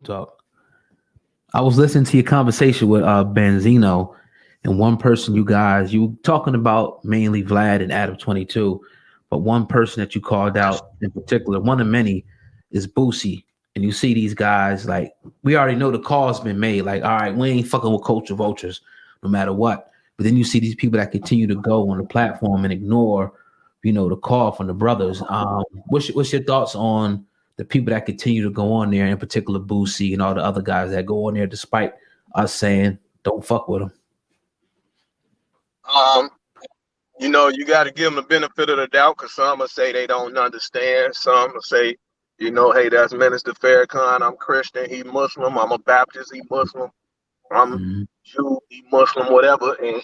Talk. I was listening to your conversation with Benzino, and one person you were talking about mainly Vlad and Adam 22, but one person that you called out in particular, one of many, is Boosie. And you see these guys like we already know the call's been made. Like, all right, we ain't fucking with culture vultures, no matter what. But then you see these people that continue to go on the platform and ignore, the call from the brothers. What's your thoughts on the people that continue to go on there, in particular Boosie and all the other guys that go on there despite us saying don't fuck with them? Um, you got to give them the benefit of the doubt because some will say they don't understand. Some will say, hey, that's Minister Farrakhan. I'm Christian. He Muslim. I'm a Baptist. He Muslim. I'm Jew. He Muslim. Whatever, and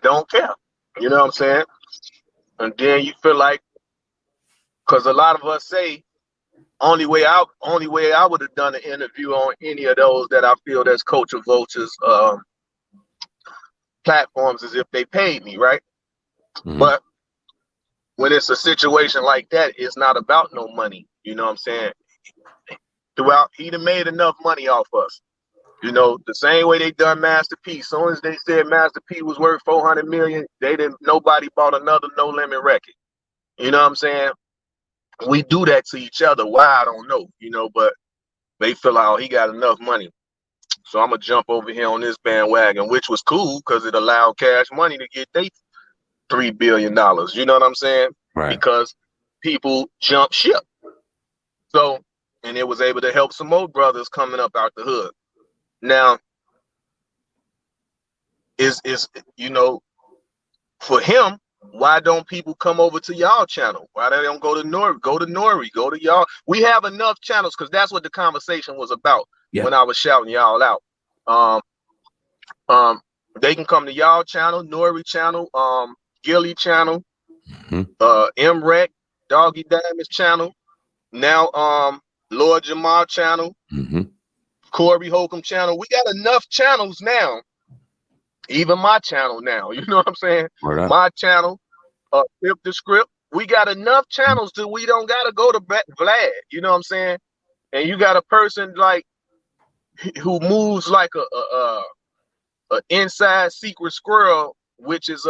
don't care. You know what I'm saying? And then you feel like, because a lot of us say, only way I would have done an interview on any of those that I feel that's culture vultures platforms is if they paid me, right? But when it's a situation like that, it's not about no money. You know what I'm saying? Throughout, he done made enough money off us. The same way they done Master P. As soon as they said Master P was worth 400 million, nobody bought another No Limit record. You know what I'm saying? We do that to each other. Why, I don't know, but they feel like, oh, he got enough money. So I'm going to jump over here on this bandwagon, which was cool because it allowed Cash Money to get they $3 billion. You know what I'm saying? Right. Because people jump ship. So, and it was able to help some more brothers coming up out the hood. Now, for him, why don't people come over to y'all channel? Why they don't go to Nori? Go to Nori. Go to y'all. We have enough channels because that's what the conversation was about when I was shouting y'all out. They can come to y'all channel, Nori channel, Gilly channel, MREC, Doggy Diamonds channel. Now, Lord Jamal channel, Corey Holcomb channel. We got enough channels now. Even my channel now, you know what I'm saying? My channel, Flip the Script. We got enough channels that we don't got to go to Vlad, you know what I'm saying? And you got a person like who moves like a inside secret squirrel, which is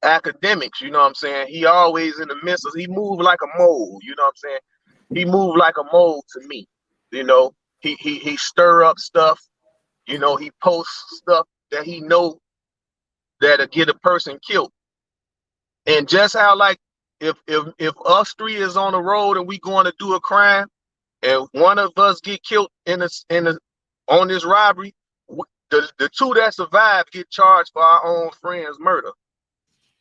academics, you know what I'm saying? He always in the midst of, he moved like a mole, you know what I'm saying? He moved like a mole to me, he stir up stuff. He posts stuff that he know that'll get a person killed. And just how like if us three is on the road and we going to do a crime and one of us get killed on this robbery, the two that survive get charged for our own friend's murder.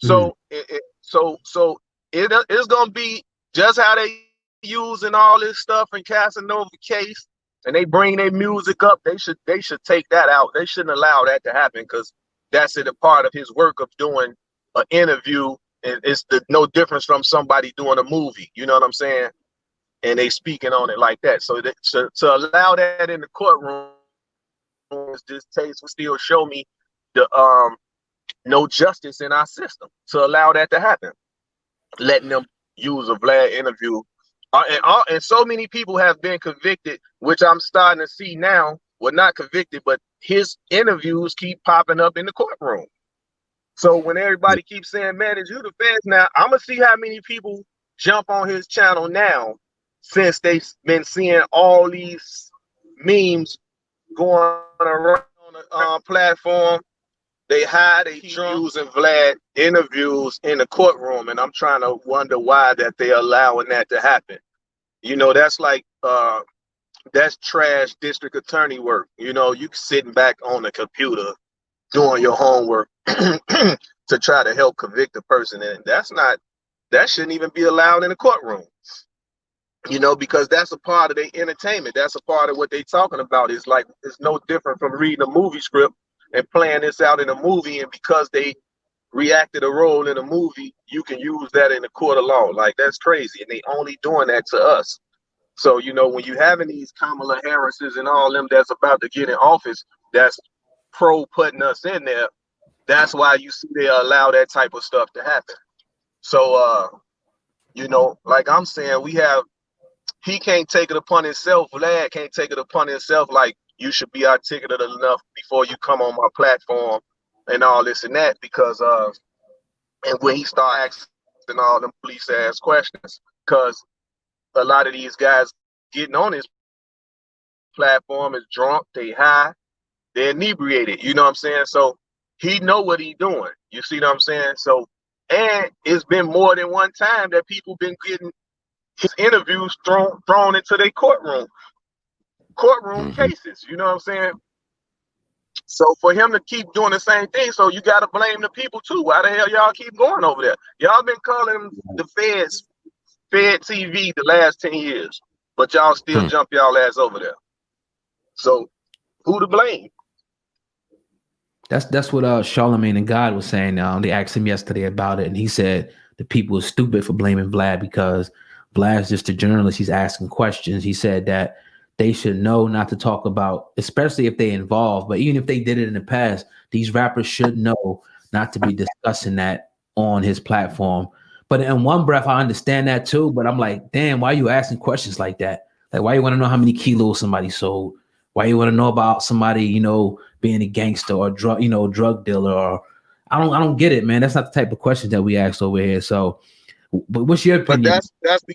So it's gonna be just how they using all this stuff in Casanova case. And they bring their music up, they should take that out. They shouldn't allow that to happen because that's a part of his work of doing an interview, and it's no difference from somebody doing a movie. You know what I'm saying? And they speaking on it like that. So to allow that in the courtroom, this case will still show me the no justice in our system to allow that to happen. Letting them use a Vlad interview. And so many people have been convicted, which I'm starting to see now. Well, not convicted, but his interviews keep popping up in the courtroom. So when everybody keeps saying, man, is you the feds now? I'm going to see how many people jump on his channel now since they've been seeing all these memes going around on the platform. They keep using Vlad interviews in the courtroom, and I'm trying to wonder why that they're allowing that to happen. That's like that's trash district attorney work. You sitting back on the computer doing your homework to try to help convict a person, and that shouldn't even be allowed in the courtroom. Because that's a part of their entertainment. That's a part of what they talking about. It's no different from reading a movie script and playing this out in a movie, and because they reacted a role in a movie, you can use that in the court of law. Like, that's crazy, and they only doing that to us. So, when you having these Kamala Harrises and all them that's about to get in office, that's pro putting us in there, that's why you see they allow that type of stuff to happen. So, like I'm saying, we have he can't take it upon himself. Vlad can't take it upon himself like you should be articulate enough before you come on my platform and all this and that, because and when he start asking all them police ass questions, because a lot of these guys getting on his platform is drunk, they high, they're inebriated, you know what I'm saying? So he know what he doing. You see what I'm saying? So, and it's been more than one time that people been getting his interviews thrown into their courtroom cases, you know what I'm saying? So for him to keep doing the same thing, so you got to blame the people too. Why the hell y'all keep going over there? Y'all been calling the Fed TV the last 10 years, but y'all still jump y'all ass over there. So who to blame? That's what Charlemagne and God was saying. They asked him yesterday about it, and he said the people are stupid for blaming Vlad because Vlad's just a journalist. He's asking questions. He said that they should know not to talk about, especially if they involved, but even if they did it in the past, these rappers should know not to be discussing that on his platform. But in one breath, I understand that too. But I'm like, damn, why are you asking questions like that? Like, why you want to know how many kilos somebody sold? Why you want to know about somebody, you know, being a gangster or drug dealer? Or I don't get it, man. That's not the type of questions that we ask over here. So, but what's your opinion? But that's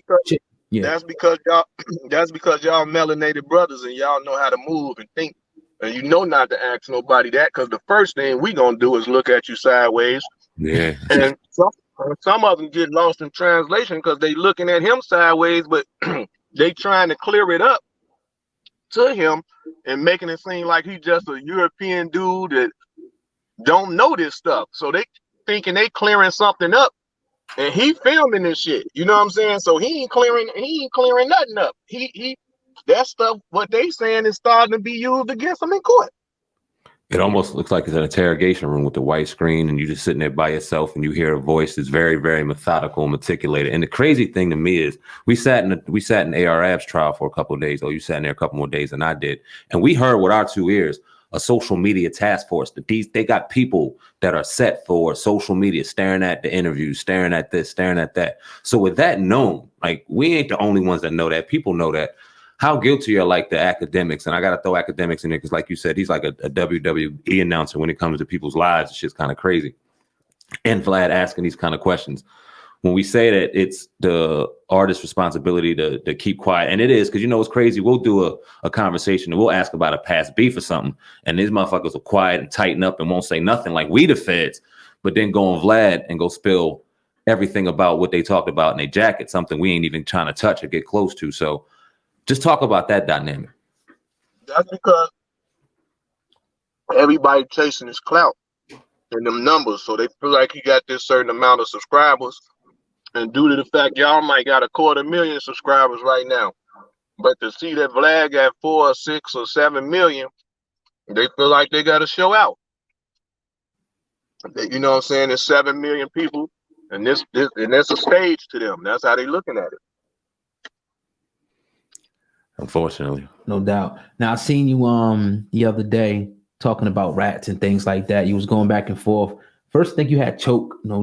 because y'all melanated brothers and y'all know how to move and think, and you know not to ask nobody that, because the first thing we gonna do is look at you sideways. Yeah. And some of them get lost in translation because they looking at him sideways, but they trying to clear it up to him and making it seem like he's just a European dude that don't know this stuff. So they thinking they clearing something up, and he filming this shit. You know what I'm saying? So he ain't clearing nothing up. He that stuff, what they saying, is starting to be used against him in court. It almost looks like it's an interrogation room with the white screen, and you're just sitting there by yourself, and you hear a voice that's very, very methodical and meticulated. And the crazy thing to me is, we sat in A.R. Ab's trial for a couple of days. Oh, you sat in there a couple more days than I did, and we heard with our two ears a social media task force. They got people that are set for social media, staring at the interviews, staring at this, staring at that. So with that known, like, we ain't the only ones that know that. People know that. How guilty are like the academics? And I got to throw academics in there because, like you said, he's like a WWE announcer when it comes to people's lives. It's just kind of crazy. And Vlad asking these kind of questions. When we say that it's the artist's responsibility to keep quiet, and it is, because, you know, it's crazy. We'll do a conversation and we'll ask about a past beef or something, and these motherfuckers will quiet and tighten up and won't say nothing like we the feds, but then go on Vlad and go spill everything about what they talked about in their jacket, something we ain't even trying to touch or get close to. So just talk about that dynamic. That's because everybody chasing his clout and them numbers, so they feel like he got this certain amount of subscribers. And due to the fact y'all might got 250,000 subscribers right now, but to see that Vlad got 4 or 6 or 7 million, they feel like they got to show out. You know what I'm saying? There's 7 million people, and this and that's a stage to them. That's how they looking at it. Unfortunately. No doubt. Now, I seen you the other day talking about rats and things like that. You was going back and forth. First, I think you had choke, no